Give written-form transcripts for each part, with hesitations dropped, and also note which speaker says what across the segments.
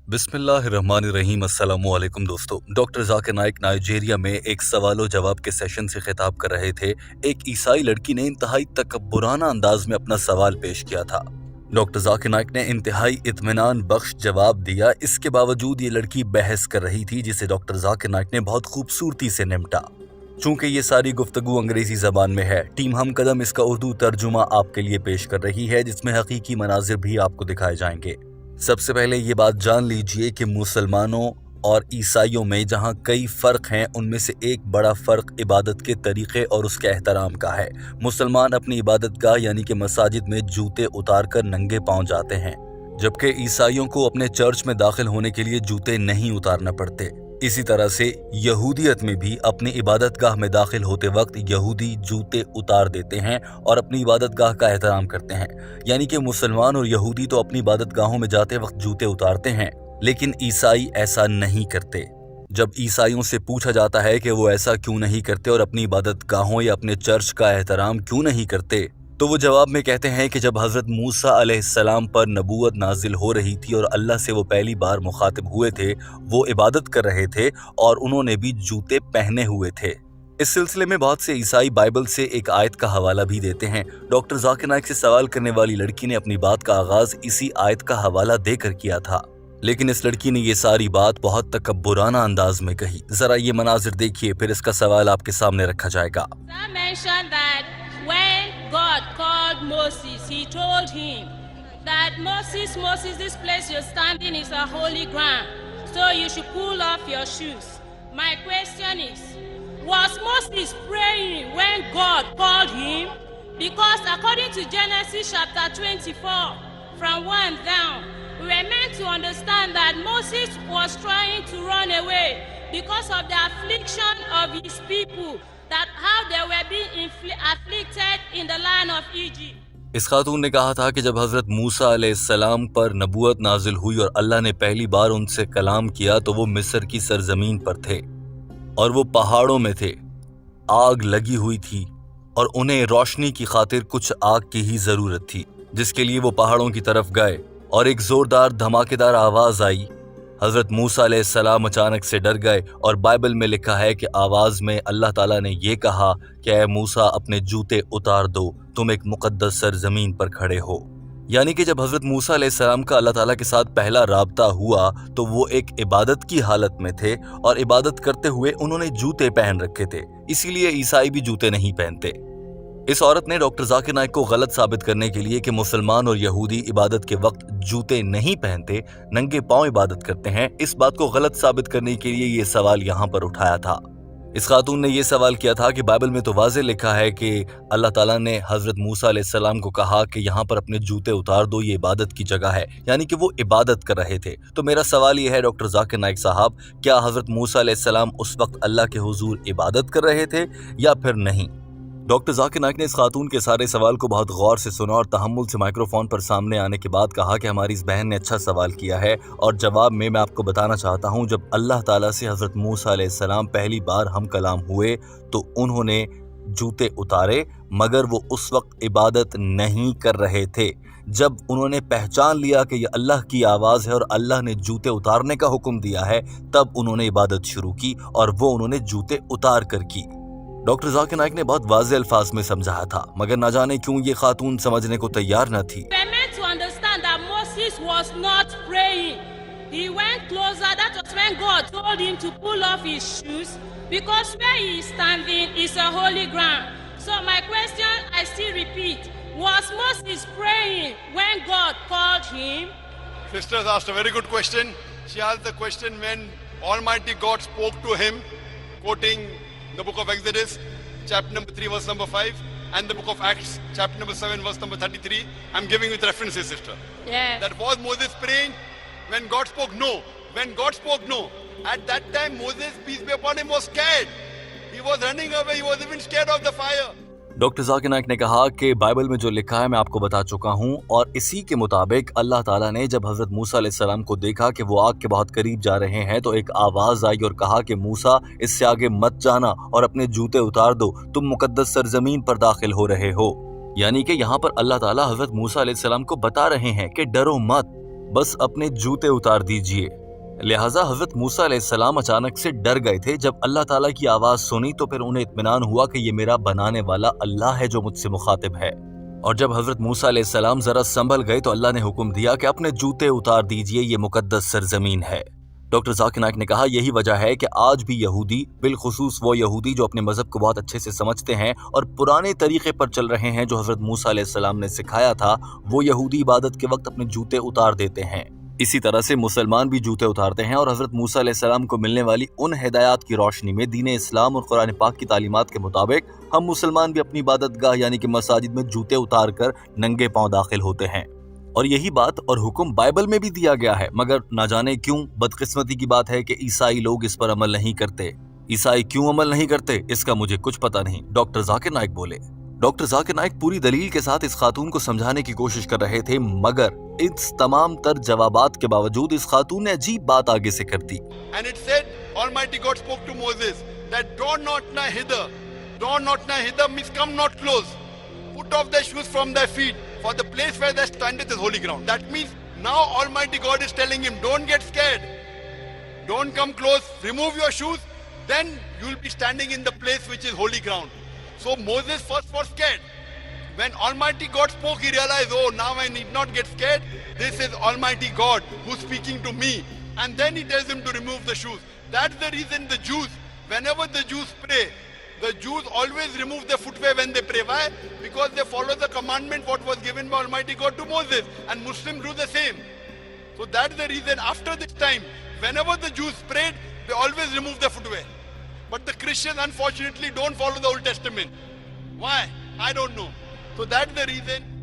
Speaker 1: बिस्मिल्लाहिर्रहमानिर्रहीम। अस्सलामु अलैकुम दोस्तों। डॉक्टर जाकिर नाइक नाइजीरिया में एक सवाल जवाब के सेशन से खिताब कर रहे थे। एक ईसाई लड़की ने इंतहाई तकब्बुराना अंदाज में अपना सवाल पेश किया था। डॉक्टर जाकिर नाइक ने इंतहाई इत्मीनान बख्श जवाब दिया। इसके बावजूद ये लड़की बहस कर रही थी, जिसे डॉक्टर जाकिर नाइक ने बहुत खूबसूरती से निपटा। चूंकि ये सारी गुफ्तगू अंग्रेजी जबान में है, टीम हम कदम इसका उर्दू तर्जुमा आपके लिए पेश कर रही है, जिसमें हकीकी मनाजिर भी आपको दिखाए जाएंगे। सबसे पहले ये बात जान लीजिए कि मुसलमानों और ईसाइयों में जहाँ कई फ़र्क हैं, उनमें से एक बड़ा फ़र्क इबादत के तरीक़े और उसके एहतराम का है। मुसलमान अपनी इबादतगाह यानी कि मसाजिद में जूते उतार कर नंगे पाँव जाते हैं, जबकि ईसाइयों को अपने चर्च में दाखिल होने के लिए जूते नहीं उतारना पड़ते। इसी तरह से यहूदियत में भी अपनी इबादतगाह में दाखिल होते वक्त यहूदी जूते उतार देते हैं और अपनी इबादतगाह का एहतराम करते हैं। यानी कि मुसलमान और यहूदी तो अपनी इबादतगाहों में जाते वक्त जूते उतारते हैं, लेकिन ईसाई ऐसा नहीं करते। जब ईसाइयों से पूछा जाता है कि वो ऐसा क्यों नहीं करते और अपनी इबादतगाहों या अपने चर्च का एहतराम क्यों नहीं करते, तो वो जवाब में कहते हैं कि जब हज़रत मूसा अलैहिस्सलाम पर नबूवत नाजिल हो रही थी और अल्लाह से वो पहली बार मुखातिब हुए थे, वो इबादत कर रहे थे और उन्होंने भी जूते पहने हुए थे। इस सिलसिले में बहुत से ईसाई बाइबल से एक आयत का हवाला भी देते हैं। डॉक्टर जाकिर नाइक से सवाल करने वाली लड़की ने अपनी बात का आगाज इसी आयत का हवाला देकर किया था, लेकिन इस लड़की ने ये सारी बात बहुत तकब्बुराना अंदाज में कही। जरा ये मनाजिर देखिए, फिर इसका सवाल आपके सामने रखा जाएगा।
Speaker 2: When God called Moses, he told him that Moses, this place you're standing is a holy ground, so you should pull off your shoes. My question is, was Moses praying when God called him? Because according to Genesis chapter 24, from 1 down, we were meant to understand that Moses was trying to run away because of the affliction of his people, that how they were being afflicted in the land of Egypt.
Speaker 1: इस खातून ने कहा था कि जब हज़रत मूसा अलैहिस्सलाम पर नबूवत नाजिल हुई और अल्लाह ने पहली बार उनसे कलाम किया, तो वो मिस्र की सरजमीन पर थे और वो पहाड़ों में थे। आग लगी हुई थी और उन्हें रोशनी की खातिर कुछ आग की ही ज़रूरत थी, जिसके लिए वो पहाड़ों की तरफ गए और एक ज़ोरदार धमाकेदार आवाज़ आई। हज़रत मूसा अलैहिस्सलाम अचानक से डर गए और बाइबल में लिखा है कि आवाज़ में अल्लाह ताला ने ये कहा कि ऐ मूसा, अपने जूते उतार दो, तुम एक मुक़द्दस सरज़मीन पर खड़े हो। यानी कि जब हज़रत मूसा अलैहिस्सलाम का अल्लाह ताला के साथ पहला राब्ता हुआ, तो वो एक इबादत की हालत में थे और इबादत करते हुए उन्होंने जूते पहन रखे थे। इसीलिए ईसाई भी जूते नहीं पहनते। इस औरत ने डॉक्टर जाकिर नाइक को गलत साबित करने के लिए कि मुसलमान और यहूदी इबादत के वक्त जूते नहीं पहनते, नंगे पांव इबादत करते हैं, इस बात को गलत साबित करने के लिए ये सवाल यहाँ पर उठाया था। इस खातून ने यह सवाल किया था कि बाइबल में तो वाज़े लिखा है कि अल्लाह ताला ने हज़रत मूसा अलैहिस्सलाम को कहा कि यहाँ पर अपने जूते उतार दो, ये इबादत की जगह है, यानी कि वो इबादत कर रहे थे। तो मेरा सवाल ये है डॉक्टर जाकिर नाइक साहब, क्या हज़रत मूसा अलैहिस्सलाम उस वक्त अल्लाह के हुजूर इबादत कर रहे थे या फिर नहीं? डॉक्टर जाकिर नाइक ने इस खातून के सारे सवाल को बहुत गौर से सुना और तहम्मुल से माइक्रोफोन पर सामने आने के बाद कहा कि हमारी इस बहन ने अच्छा सवाल किया है और जवाब में मैं आपको बताना चाहता हूँ, जब अल्लाह ताला से हज़रत मूसा अलैहिस्सलाम पहली बार हम कलाम हुए तो उन्होंने जूते उतारे, मगर वो उस वक्त इबादत नहीं कर रहे थे। जब उन्होंने पहचान लिया कि ये अल्लाह की आवाज़ है और अल्लाह ने जूते उतारने का हुक्म दिया है, तब उन्होंने इबादत शुरू की और वो उन्होंने जूते उतार कर की। डॉक्टर जाकिर नाइक ने बहुत वाज़े अल्फाज में समझाया था, मगर ना जाने क्यों ये खातून समझने को तैयार न थी।
Speaker 3: Sisters asked a very good question. She asked the question when Almighty God spoke to him, quoting the book of Exodus, chapter number 3, verse number 5, and the book of Acts, chapter number 7, verse number 33. I'm giving with references, sister.
Speaker 2: Yes.
Speaker 3: That was Moses praying when God spoke no. When God spoke no. At that time, Moses, peace be upon him, was scared. He was running away. He was even scared of the fire.
Speaker 1: Doctor Zakir Naik ने कहा कि Bible में जो लिखा है मैं आपको बता चुका हूँ और इसी के मुताबिक अल्लाह ताला ने जब हज़रत मूसा अलैहिस्सलाम को देखा कि वो आग के बहुत करीब जा रहे हैं, तो एक आवाज़ आई और कहा कि मूसा, इससे आगे मत जाना और अपने जूते उतार दो, तुम मुकद्दस सरजमीन पर दाखिल हो रहे हो। यानी कि यहाँ पर अल्लाह ताला हज़रत मूसा अलैहिस्सलाम को बता रहे हैं कि डरो मत, बस अपने जूते उतार दीजिए। लिहाजा हजरत मूसा अलैहिस्सलाम अचानक से डर गए थे। जब अल्लाह ताला की आवाज सुनी तो फिर उन्हें इत्मीनान हुआ कि ये मेरा बनाने वाला अल्लाह है जो मुझसे मुखातिब है। और जब हजरत मूसा अलैहिस्सलाम जरा संभल गए तो अल्लाह ने हुक्म दिया कि अपने जूते उतार दीजिए, ये मुकद्दस सरजमीन है। डॉक्टर जाकिर नाइक ने कहा यही वजह है कि आज भी यहूदी, बिलखुसूस वो यहूदी जो अपने मजहब को बहुत अच्छे से समझते हैं और पुराने तरीके पर चल रहे हैं जो हजरत मूसा अलैहिस्सलाम ने सिखाया था, वो यहूदी इबादत के वक्त अपने जूते उतार देते हैं। इसी तरह से मुसलमान भी जूते उतारते हैं और हजरत मूसा अलैहिस्सलाम को मिलने वाली उन हिदायत की रोशनी में दीन इस्लाम और कुरान पाक की तालीमात के मुताबिक हम मुसलमान भी अपनी इबादतगाह यानी कि मसाजिद में जूते उतार कर नंगे पांव दाखिल होते हैं। और यही बात और हुक्म बाइबल में भी दिया गया है, मगर ना जाने क्यों बदकिस्मती की बात है कि ईसाई लोग इस पर अमल नहीं करते। ईसाई क्यों अमल नहीं करते इसका मुझे कुछ पता नहीं, डॉक्टर जाकिर नाइक बोले। डॉक्टर जाकिर नाइक पूरी दलील के साथ इस खातून को समझाने की कोशिश कर रहे थे, मगर इस तमाम तर जवाबात के बावजूद इस खातून ने अजीब बात आगे से कर दी।
Speaker 3: And it said, Almighty God spoke to Moses that draw not nigh hither. Draw not nigh hither means come not close. Put off thy shoes from thy feet, for the place where thou standeth is holy ground. That means now Almighty God is telling him, don't get scared. Don't come close. Remove your shoes. Then you will be standing in the place which is holy ground. So Moses first was scared. When Almighty God spoke, he realized, oh, now I need not get scared. This is Almighty God who's speaking to me. And then he tells him to remove the shoes. That's the reason the Jews, whenever the Jews pray, the Jews always remove their footwear when they pray. Why? Because they follow the commandment what was given by Almighty God to Moses. And Muslims do the same. So that's the reason after this time, whenever the Jews prayed, they always remove their footwear. But the Christians unfortunately don't follow the Old Testament. Why? I don't know. So that's the reason.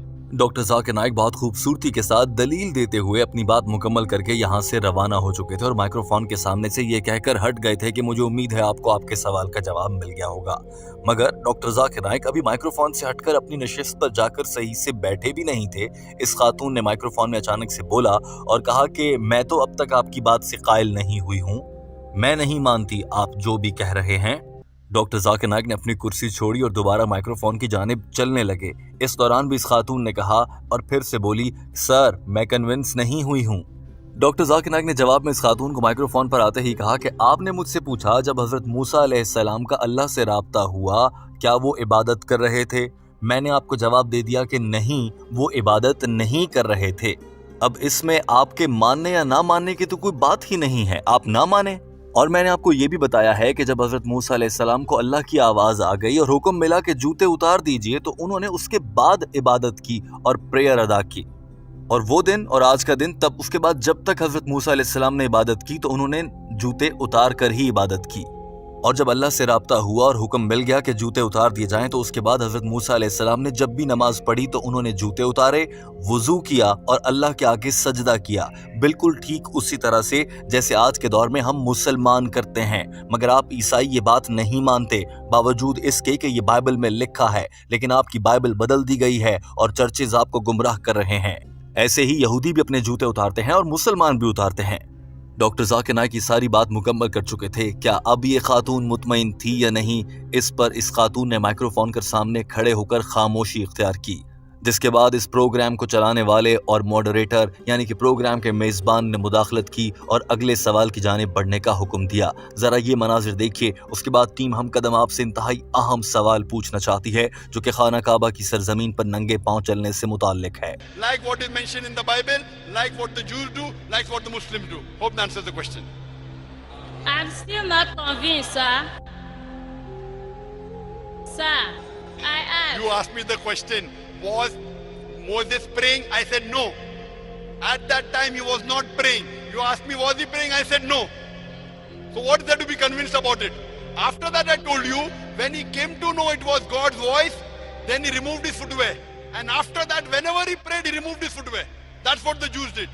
Speaker 1: Doctor Zakir Naik बहुत खूबसूरती के साथ दलील देते हुए अपनी बात मुकम्मल करके यहाँ से रवाना हो चुके थे और माइक्रोफोन के सामने से ये कहकर हट गए थे कि मुझे उम्मीद है आपको आपके सवाल का जवाब मिल गया होगा। मगर डॉक्टर जाकिर नाइक अभी माइक्रोफोन से हटकर अपनी नशिस्त पर जाकर सही से बैठे भी नहीं थे। इस खातून ने माइक्रोफोन में अचानक से बोला और कहा कि मैं तो अब तक आपकी बात से कायल नहीं हुई हूँ, मैं नहीं मानती आप जो भी कह रहे हैं। डॉक्टर जाकिर नाइक ने अपनी कुर्सी छोड़ी और दोबारा माइक्रोफोन की जानिब चलने लगे। इस दौरान भी इस खातून ने कहा और फिर से बोली, सर मैं कन्विंस नहीं हुई हूँ। डॉक्टर जाकिर नाइक ने जवाब में इस खातून को माइक्रोफोन पर आते ही कहा कि आपने मुझसे पूछा जब हजरत मूसा अलैहिस्सलाम का अल्लाह से राब्ता हुआ क्या वो इबादत कर रहे थे। मैंने आपको जवाब दे दिया कि नहीं, वो इबादत नहीं कर रहे थे। अब इसमें आपके मानने या ना मानने की तो कोई बात ही नहीं है, आप ना माने। और मैंने आपको ये भी बताया है कि जब हजरत मूसा अलैहिस्सलाम को अल्लाह की आवाज़ आ गई और हुक्म मिला कि जूते उतार दीजिए तो उन्होंने उसके बाद इबादत की और प्रेयर अदा की। और वो दिन और आज का दिन, तब उसके बाद जब तक हजरत मूसा अलैहिस्सलाम ने इबादत की तो उन्होंने जूते उतार कर ही इबादत की। और जब अल्लाह से राब्ता हुआ और हुक्म मिल गया कि जूते उतार दिए जाएं तो उसके बाद हजरत मूसा अलैहिस्सलाम ने जब भी नमाज पढ़ी तो उन्होंने जूते उतारे, वुजू किया और अल्लाह के आगे सजदा किया, बिल्कुल ठीक उसी तरह से जैसे आज के दौर में हम मुसलमान करते हैं। मगर आप ईसाई ये बात नहीं मानते, बावजूद इसके कि ये बाइबल में लिखा है, लेकिन आपकी बाइबल बदल दी गई है और चर्चेज आपको गुमराह कर रहे हैं। ऐसे ही यहूदी भी अपने जूते उतारते हैं और मुसलमान भी उतारते हैं। डॉक्टर जाकिर नाइक की सारी बात मुकम्मल कर चुके थे। क्या अब ये खातून मुतमईन थी या नहीं, इस पर इस खातून ने माइक्रोफोन के सामने खड़े होकर खामोशी इख्तियार की, जिसके बाद इस प्रोग्राम को चलाने वाले और मॉडरेटर यानी कि प्रोग्राम के मेज़बान ने मुदाखलत की और अगले सवाल की जानिब बढ़ने का हुक्म दिया। ज़रा ये मनाजिर देखिए। उसके बाद टीम हम कदम आपसे इंतहाई अहम सवाल पूछना चाहती है जो कि खाना काबा की सरजमीन पर नंगे पांव चलने से मुताल्लिक है।
Speaker 3: Like what is mentioned in the Bible, like what the Jews do, like what the Muslims do. Hope that answers the question.
Speaker 2: I'm still not convinced, sir. Sir, I asked.
Speaker 3: You asked me the question, was Moses praying? I said no. At that time he was not praying. You asked me, was he praying? I said no. So what is there to be convinced about it? After that I told you, when he came to know it was God's voice, then he removed his footwear. And after that, whenever he prayed, he removed his footwear. That's what the Jews did.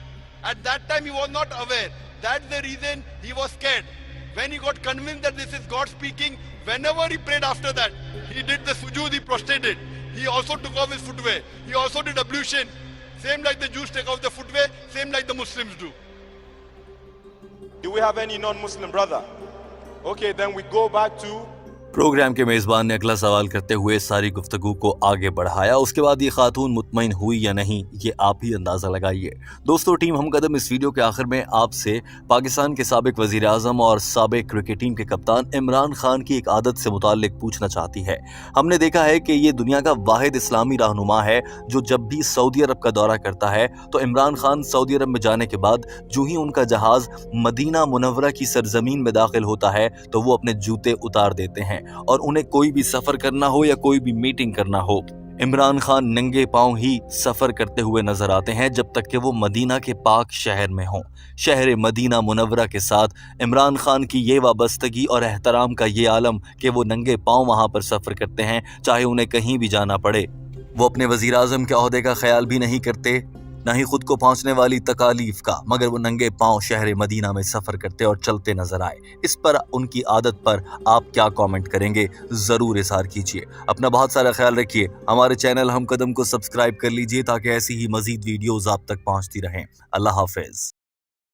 Speaker 3: At that time he was not aware. That's the reason he was scared. When he got convinced that this is God speaking, whenever he prayed after that, he did the sujood, he prostrated. He also took off his footwear. He also did ablution. Same like the Jews take off the footwear, same like the Muslims do.
Speaker 4: Do we have any non-Muslim brother? Okay, then we go back to
Speaker 1: programme के मेजबान ने अगला सवाल करते हुए सारी गुफ्तगू को आगे बढ़ाया। उसके बाद ये खातून मुतमईन हुई या नहीं, ये आप ही अंदाज़ा लगाइए। दोस्तों, टीम हम कदम इस वीडियो के आखिर में आपसे पाकिस्तान के साबिक वज़ीर आज़म और साबिक क्रिकेट टीम के कप्तान इमरान खान की एक आदत से मुताल्लिक पूछना चाहती है। हमने देखा है कि ये दुनिया का वाहिद इस्लामी रहनुमा है जो जब भी सऊदी अरब का दौरा करता है तो इमरान खान सऊदी अरब में जाने के बाद जो ही उनका जहाज़ मदीना मुनव्वरा की सरजमीन में दाखिल होता है तो वो अपने जूते उतार देते हैं और उन्हें कोई भी सफर करना हो या कोई भी मीटिंग करना हो, इमरान खान नंगे पांव ही सफर करते हुए नजर आते हैं जब तक कि वो मदीना के पाक शहर में हों। शहर मदीना मुनव्वरा के साथ इमरान खान की ये वाबस्तगी और एहतराम का ये आलम कि वो नंगे पांव वहां पर सफर करते हैं, चाहे उन्हें कहीं भी जाना पड़े। वो अपने वजीर आज़म के ओहदे का ख्याल भी नहीं करते, न ही खुद को पहुंचने वाली तकालीफ का, मगर वो नंगे पांव शहर मदीना में सफर करते और चलते नजर आए। इस पर, उनकी आदत पर आप क्या कमेंट करेंगे, जरूर इज़हार कीजिए। अपना बहुत सारा ख्याल रखिए। हमारे चैनल हम कदम को सब्सक्राइब कर लीजिए ताकि ऐसी ही मजीद वीडियोस आप तक पहुंचती रहें। अल्लाह हाफिज।